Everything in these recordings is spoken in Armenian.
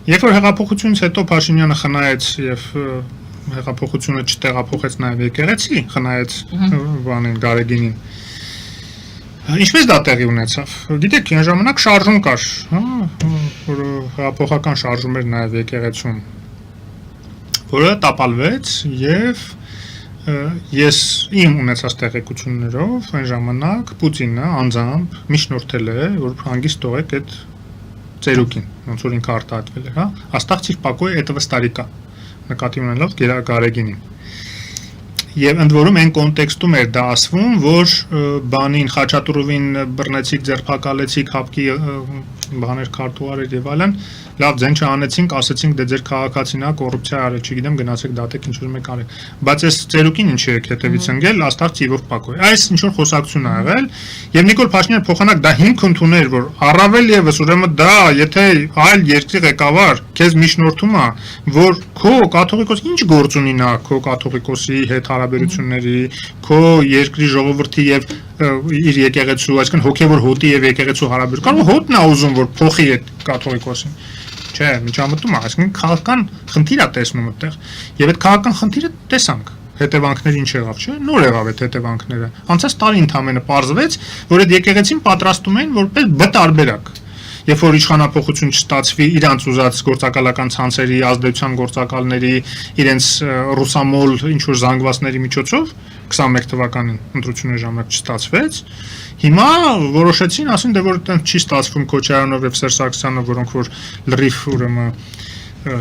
Երբ որ հեղափոխությունից հետո Փաշինյանը խնայեց եւ հեղափոխությունը չտեղափոխեց նաեւ եկեղեցի, խնայեց բանին Գարեգինին։ Ինչպես դա տեղի ունեցավ։ Գիտեք, այն ժամանակ շարժում կար, որ հեղափոխական շարժում էր նաեւ եկեղեցում, որը տապալվեց եւ ես իմ ունեցած տեղեկություններով այն ժամանակ Պուտինը անձամբ միջնորդել է, որ հանգիստ թողեք այդ ծերուկին, ոնց որ ինքը արտահայտվել է, հա, оставьте в покое этого старика, նկատի ունենալով Գարեգինին։ Եվ ընդ որում այն կոնտեքստում էր դա ասվում, որ բանին Խաչատուրովին բռնեցիք, ձերբակալեցիք, հապկի բաներ քարտուղարեր եւ այլն, լավ ձեն չանեցինք, ասեցինք դե ձեր քաղաքացին է, կոռուպցիա արել, չգիտեմ, գնացեք դատեք ինչ որ մեկ արեք։ Բայց այս ծերուկին ինչ եք հետևից ընկել, оставьте его в покое։ Այս ինչ որ խոսակցություն ա եղել, եւ Նիկոլ Փաշինյանը փոխանակ դա հիմք ընդուներ, որ առավել եւս ուրեմն դա, եթե այլ երկրի ղեկավար քեզ միջնորդում է, որ քո կաթողիկոս ինչ գործ ունի նա քո կաթողիկոսի հետ հարաբերությունների, քո երկրի ժողովրդի եւ իր եկեղեցու, այսինքն հոգեվոր հոտի եւ եկեղեցու հարաբերություն, կարող հոտն է ուզում որ փոխի այդ կաթողիկոսին։ Չէ, միջամտում է, այսինքն քաղաքական խնդիր է տեսնում այդտեղ։ Եվ այդ քաղաքական խնդիրը տեսանք, հետևանքները ինչ եղավ, չէ՞, նոր եղավ այդ հետևանքները։ Անցած տարի ընդամենը պարզվեց, որ այդ եկեղեցին պատրաստում էին որպես բտարբերակ։ Երբ որ իշխանապողություն չստացվի իրանց ուզած գործակալական ցանցերի, ազդեցության գործակալների, իրենց ռուսամոլ ինչ որ զանգվածների միջոցով 21 թվականին ընտրությունների ժամանակ չստացվեց, հիմա որոշեցին, ասին դե որ այդտեղ չի ստացվում Քոչարյանով եւ Սերժ Սարգսյանով, որոնք որ լրիվ ուրեմն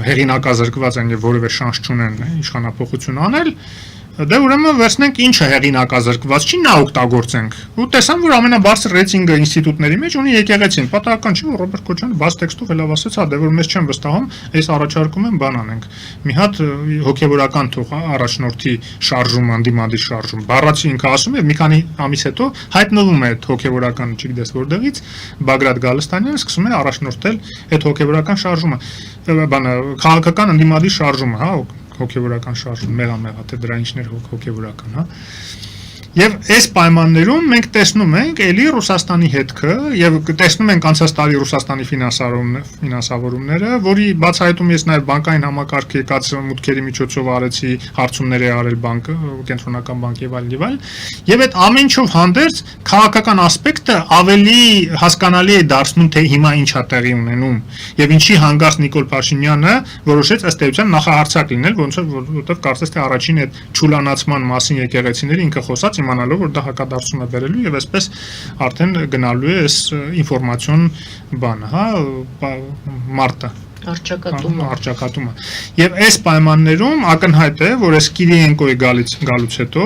հեղինակազրկված են եւ որևէ շանս չունեն իշխանապողություն անել, դե ուրեմն վերցնենք ինչը հեղինակազրկված չի, նա օգտագործենք։ Ու տեսան, որ ամենաբարձր ռեյտինգը ինստիտուտների մեջ ունի եկեղեցին։ Պատահական չի, որ Ռոբերտ Քոչարյանը բաց տեքստով էլ ասաց, հա, դե որ մեզ չեն վստահում, այս առաջարկում են բան անենք։ Մի հատ հոգեվորական թող առաջնորդի շարժում, անդիմադի շարժում։ Բառացի ինքը ասում է, մի քանի ամիս հետո հայտնվում է այդ հոգեվորական, չգիտես որտեղից, Բագրատ Գալստանյանը սկսում է առաջնորդել այդ հոգեվորական շարժումը։ Բանը քաղաքական անդիմադի շարժումը, հա, հոգեվորական շարժում, մեղա, թե դրա ինչներ հոգեվորական, հա։ Եվ այս պայմաններում մենք տեսնում ենք էլի Ռուսաստանի հետքը եւ տեսնում ենք անցած տարի Ռուսաստանի ֆինանսավորումները, որի բացահայտում ես նաեւ բանկային համակարգի եկած մուտքերի միջոցով արեցի, հարցումներ է արել բանկը, կենտրոնական բանկը եւ այլն։ Եվ այդ ամեն ինչով հանդերձ քաղաքական ասպեկտը ավելի հասկանալի է դարձնում, թե հիմա ինչ է տեղի ունենում եւ ինչի հանգարց Նիկոլ Փաշինյանը որոշեց ըստ էության նախահարցակ լինել, որովհետեւ կարծես թե առաջին այդ ճուլանացման մասին եկեղեցիների ինքը խոսած իմանալով որ դա հակադարձում է բերելու եւ այսպես արդեն գնալու է այս ինֆորմացիոն բանը, հա, մարտը արճակատումը։ Եվ այս պայմաններում ակնհայտ է, որ այս Կիրիենկոյի գալուց հետո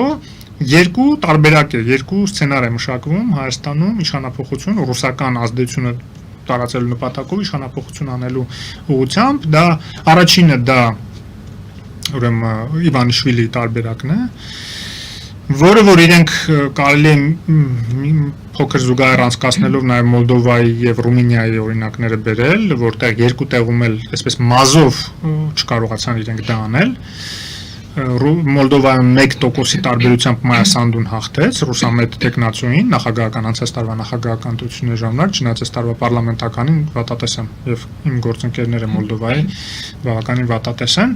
երկու տարբերակ է, երկու սցենար է մշակվում Հայաստանում իշխանապողություն, ռուսական ազդեցությունը տարածելու նպատակով իշխանապողություն անելու ուղղությամբ, դա առաջինը դա ուրեմն Իվանիշվիլի տարբերակն է, որը որ իրենք կարելի է փոքր զուգահեռ անցկացնելով նաև Մոլդովայի եւ Ռումինիայի օրինակները բերել, որտեղ երկու տեղում էլ այսպես մազով չկարողացան իրենք դա անել։ Մոլդովայում 1%-ի տարբերությամբ Մայա Սանդուն հաղթեց ռուսամետ տեխնացուին նախագահական անցած տարվա նախագահական ընտրությունների ժամանակ, չնայած այս տարվա պարլամենտականին վատատես են եւ իմ գործընկերները Մոլդովայի բավականին վատատես են,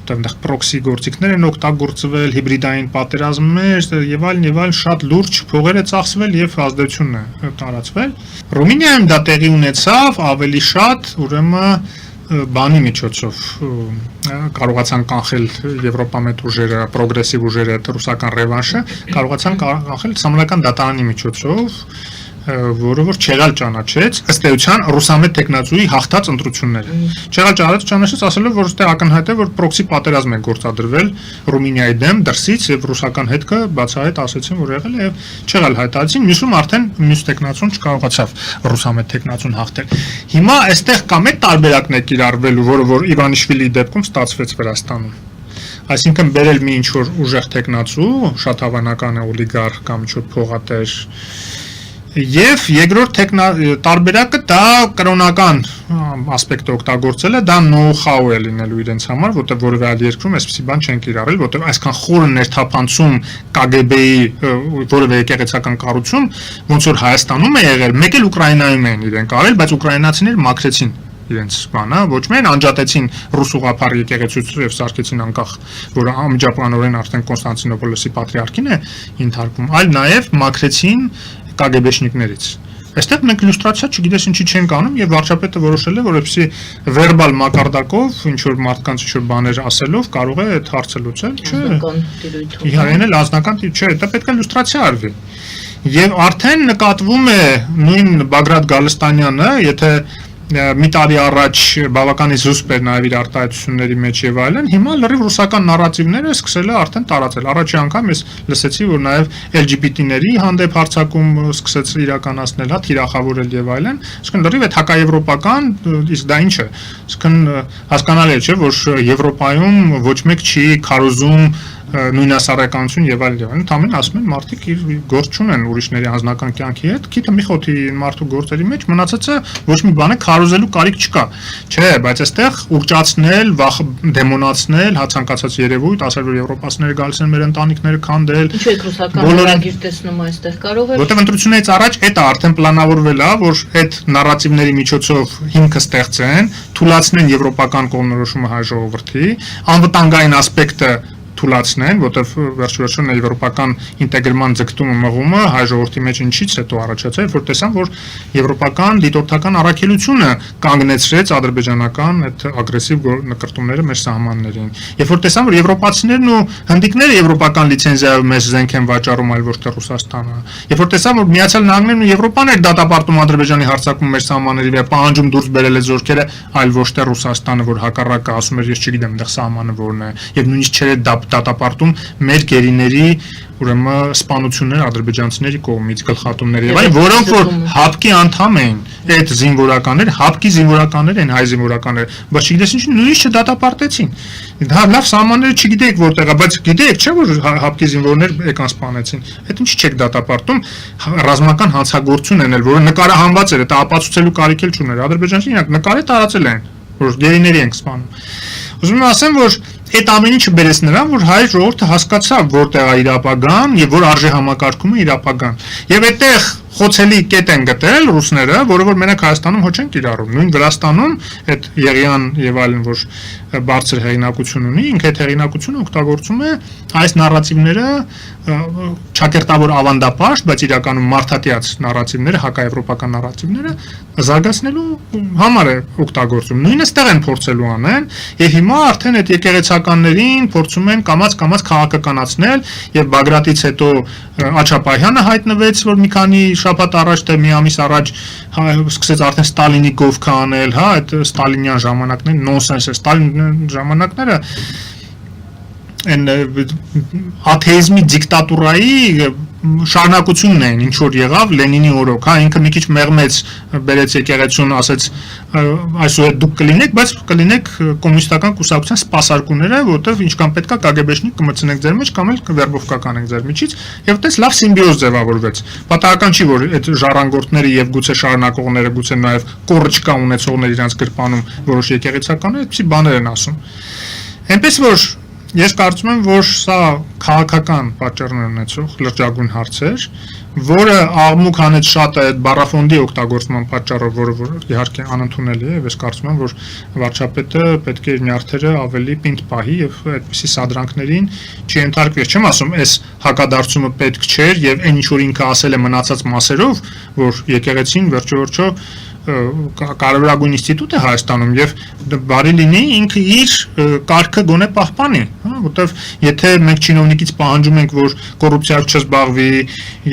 այդտեղ պրոքսի գործիքներ են օգտագործվել, հիբրիդային պատերազմներ եւ այլն շատ լուրջ փողեր է ծախսվել եւ ազդեցություն է տարածվել։ Ռումինիայում դա տեղի ունեցավ ավելի շատ ուրեմն բանի միջոցով կարողացան կանխել Եվրոպամետ ուժերը, պրոգրեսիվ ուժերը, ռուսական ռևանշը, կարողացան կանխել սահմանական դատարանի միջոցով, որը որ չեղալ ճանաչեց ըստ էության ռուսամետ տեխնացուի հաղթած ընտրությունները։ Չեղալ ճանաչեց ասելով, որ այստեղ ակնհայտ է, որ պրոքսի պատերազմ է գործադրվել Ռումինիայի դեմ դրսից եւ ռուսական հետքը բացահայտ ասեցին, որ եղել է եւ չեղալ հայտարարեցին, մյուսում արդեն մյուս տեխնացուն չկարողացավ ռուսամետ տեխնացուն հաղթել։ Հիմա այստեղ կամ այդ տարբերակն է կիրառվելու, որը որ Իվանիշվիլիի դեպքում ստացվեց Վրաստանում։ Այսինքն բերել մի ինչ որ ուժեղ տեխնացու, շատ հավանական է օլիգարխ կամ ինչ որ փողատեր Եվ երկրորդ տարբերակը դա կրոնական ասպեկտը օգտագործելը, դա know-how է լինելու իրենց համար, որտեղ որևէ այլ երկրում այսպիսի բան չեն կիրառել, որտեղ այսքան խորը ներթափանցում KGB-ի որևէ եկեղեցական կառույցում, ոնց որ Հայաստանում է եղել, մեկ էլ Ուկրաինայում են իրենք արել, բայց ուկրաինացիները մաքրեցին իրենց բանը, ոչ միայն անջատեցին ռուս ուղղափառ եկեղեցուց եւ սարքեցին անկախ, որ ամիջապանորեն արդեն Կոնստանտինոպոլոսի պատրիարքին է ենթարկվում, այլ նաեւ մաքրեցին կագեբեշնիկներից։ Այստեղ մենք իլյուստրացիա չգիտես ինչի չենք անում եւ վարչապետը որոշել է, որովհետեւ վերբալ մակարդակով ինչ որ մարդկանց ինչ որ բաներ ասելով կարող է այդ հարցը լուծել, չէ։ Իհարկե, անձնական չէ, դա պետք է իլյուստրացիա արվի։ Եվ արդեն նկատվում է նույն Բագրատ Գալստանյանը, եթե մի տարի առաջ բավականին զուսպ էր նաև իր արտահայտությունների մեջ եւ այլն, հիմա լրիվ ռուսական նարատիվները սկսել է արդեն տարածել։ Առաջի անգամ ես լսեցի, որ նաև LGBT-ների հանդեպ հարձակում սկսեց իրականացնել, թիրախավորել եւ այլն, այսինքն լրիվ այդ հակաեվրոպական, իսկ դա ինչ է։ Այսինքն հասկանալի է, չէ, որ Եվրոպայում ոչ մեկ չի քարոզում նույնասառականություն եւ այլն, ընդհանրապես ասում են մարդիկ իր գործ չունեն ուրիշների անձնական կյանքի հետ, գիտե մի խոթի մարդու գործերի մեջ մնացածը ոչ մի բան է քարոզելու կարիք չկա, չէ, բայց այստեղ ուղճացնել, դեմոնացնել, հացանկացած երևույթ, ասել որ եվրոպացիները գալիս են մեր ընտանիքները քանդել։ Ինչու եք ռուսական նորագիր տեսնում այստեղ կարող է։ Որտեղ ընտրությունից առաջ դա արդեն պլանավորվել է, որ այդ նարատիվների միջոցով հիմքը ստեղծեն, թույլատնեն եվրոպական կողմնորոշումը հայ ժողովրդի, անվտանգային ասպեկտը թույլատնեն, որտեղ վերջիվերջո եվրոպական ինտեգրման ձգտումը մղումը հայ ժողովրդի մեջ ինչից հետո առաջացել, որ տեսան, որ եվրոպական դիտորդական առաքելությունը կանգնեցրեց ադրբեջանական այդ ագրեսիվ նկրտումները մեր սահմաններին։ Երբ որ տեսան, որ եվրոպացիներն ու հնդիկները եվրոպական լիցենզիայով մեզ զենք են վաճառում, այլ ոչ թե Ռուսաստանը։ Երբ որ տեսան, որ Միացյալ Նահանգներն ու Եվրոպան էր դատապարտում Ադրբեջանի հարձակումը մեր սահմանների վրա, պահանջում դուրս բերել է զորքերը, այլ ոչ թե Ռուսաստանը, որ հակառակը ասում էր, ես չգիտեմ, դեռ սահմանը որն է, եւ նույնիսկ չէր դատապարտում մեր գերիների ուրեմն սպանություններ ադրբեջանցիների կողմից գլխատումներ եւ այլն, որոնք որ ՀԱՊԿ-ի անդամ էին, այդ զինվորականներ, ՀԱՊԿ-ի զինվորականներ են, հայ զինվորականներ, բայց չգիտես ինչ նույնիսկ չդատապարտեցին։ Դա լավ սահմանները չգիտեիք որտեղ է, բայց գիտեիք չէ որ ՀԱՊԿ-ի զինվորներ եկան սպանեցին։ Այդ ինչի չեք դատապարտում, ռազմական հանցագործություն են, որը նկարահանված էր, դա ապացուցելու կարիք էլ չուներ։ Ադրբեջանցիները նկարը տարածել են, որ գերիների են սպանում։ Ուզում եմ ասեմ, որ այդ ամեն ինչը բերեց նրան, որ հայ ժողովուրդը հասկացավ որտեղ է իր ապագան եւ որ արժե համակարգում է իր ապագան։ Եվ այդտեղ խոցելի կետ են գտել ռուսները, որը որ մենակ Հայաստանում հոչ են կիրառում։ Նույն Վրաստանում այդ Եղիան եւ այլն, որ բարձր հեղինակություն ունի, ինքը այդ հեղինակությունը օգտագործում է այս նարատիվները ճակերտավոր ավանդապաշտ, բայց իրականում մարդատիաց նարատիվները, հակաեվրոպական նարատիվները զարգացնելու համար է օգտագործում։ Նույնը ստեղ են փորձելու անեն եւ հիմա արդեն այդ եկեղեցականներին փորձում են կամած քաղաքականացնել եւ Բագրատից հետո Աչապահյանը հայտնվեց, որ մի քանի շաբաթ առաջ թե մի ամիս առաջ սկսեց արդեն Ստալինի գովքա անել, հա, այդ ստալինյան ժամանակներն նոնսենս է, Ստալին ժամանակները այն աթեիզմի դիկտատուրայի շարունակությունն էին, ինչ որ եղավ Լենինի օրոք, հա, ինքը մի քիչ մեղմեց, բերեց եկեղեցուն, ասեց այսօր դուք կլինեք, բայց կլինեք կոմունիստական կուսակցության սպասարկուները, որտեղ ինչքան պետքա կագեբեշնիկ կմտցնեք ձեր մեջ կամ էլ վերբովկա կանեք ձեր միջից, եւ այդպես լավ սիմբիոզ ձևավորվեց։ Պատահական չի, որ այդ ժառանգորդները եւ գուցե շարունակողները, գուցե նաեւ կորճկա ունեցողները իրանց գրպանում որոշ եկեղեցականներ այդպիսի բաներ են ասում։ Այնպես որ ես կարծում եմ, որ սա քաղաքական պատճառներ ունեցող լրջագույն հարց էր, որը աղմուկ հանեց շատ է այդ բառաֆոնդի օգտագործման պատճառով, որը իհարկե անընդունելի է, եւ ես կարծում եմ, որ վարչապետը պետք է իր նյարդերը ավելի պինդ պահի եւ այդպիսի սադրանքներին չենթարկվի։ Չեմ ասում, այս հակադարձումը պետք չէր եւ այն ինչ որ ինքը ասել է մնացած մասերով, որ եկեղեցին վերջո կարևորագույն ինստիտուտ է Հայաստանում եւ բարի լինի ինքը իր կարգը գոնե պահպանի, հա, որտեվ եթե մենք չինովնիկից պահանջում ենք, որ կոռուպցիայով չզբաղվի,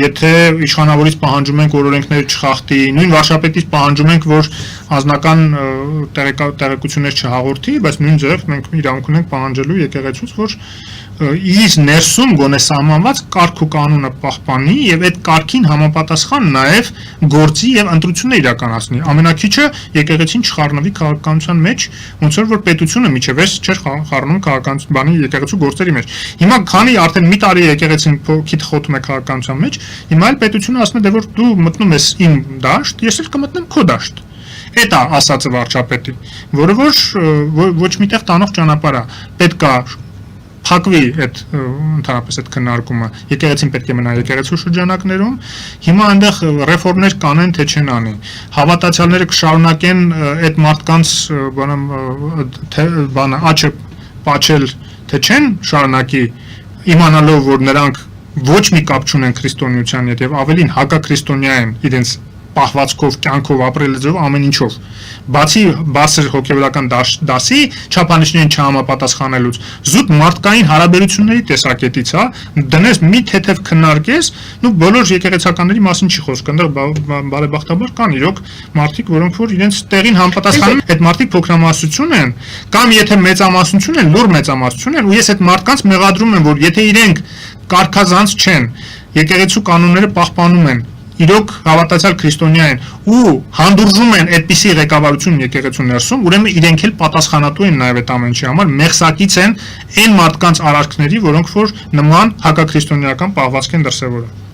եթե իշխանավորից պահանջում ենք, որ օրենքները չխախտի, նույն վարչապետից պահանջում ենք, որ անձնական տեղեկություններ չհաղորդի, բայց նույն ձև մենք իրավունք ունենք պահանջելու եկեղեցուց, որ իր ներսում գոնե սահմանված կարգ ու կանոնը պահպանի եւ այդ կարգին համապատասխան նաեւ գործի եւ ընտրություններ իրականացնի։ Ամենակիչը եկեղեցին չխառնվի քաղաքականության մեջ, ոնց որ պետությունը միջևերս չէր խառնում քաղաքականության բանի եկեղեցու գործերի մեջ։ Հիմա քանի արդեն մի տարի եկեղեցին քիթ խոթում է քաղաքականության մեջ, հիմա էլ պետությունը ասում է դե որ դու մտնում ես իմ դաշտ, ես էլ կմտնեմ քո դաշտ։ Այդ է ասածը վարչապետի, որը ոչ միտեղ տանող ճանապարհ է։ Պետք է փակվի այդ ընդհանրապես այդ քննարկումը, եկեղեցին պետք է մնա եկեղեցու շրջանակներում, հիմա այնտեղ ռեֆորմներ կանեն թե չեն անի, հավատացյալները կշարունակեն այդ մարդկանց աչը պաչել թե չեն շարունակի, իմանալով որ նրանք ոչ մի կապ չունեն քրիստոնեության հետ եւ ավելին հակաքրիստոնյա են իրենց պահվածքով, կյանքով, ապրելիձով, ամեն ինչով։ Բացի բարձր հոգեվորական դասի չափանիշներին չհամապատասխանելուց, զուտ մարդկային հարաբերությունների տեսակետից, հա, դնես մի թեթև քննարկես, նու բոլոր եկեղեցականների մասին չի խոսք, այնտեղ բարեբախտաբար կան իրոք մարդիկ, որոնք որ իրենց տեղին համապատասխանում, այդ մարդիկ փոքրամասնություն են, կամ եթե մեծամասնություն են, լուր մեծամասնություն են, ու ես այդ մարդկանց մեղադրում եմ, որ եթե իրենք կարգազանց չեն, եկեղեցու կանոնները պահպանում են, իրոք հավատացյալ քրիստոնյա են ու հանդուրժում են այդպիսի ղեկավարություն եկեղեցու ներսում, ուրեմն իրենք էլ պատասխանատու են նաև այդ ամեն ինչի համար, մեղսակից են այն մարդկանց արարքների, որոնք որ նման հակաքրիստոնեական պահվածք են դրսևորում։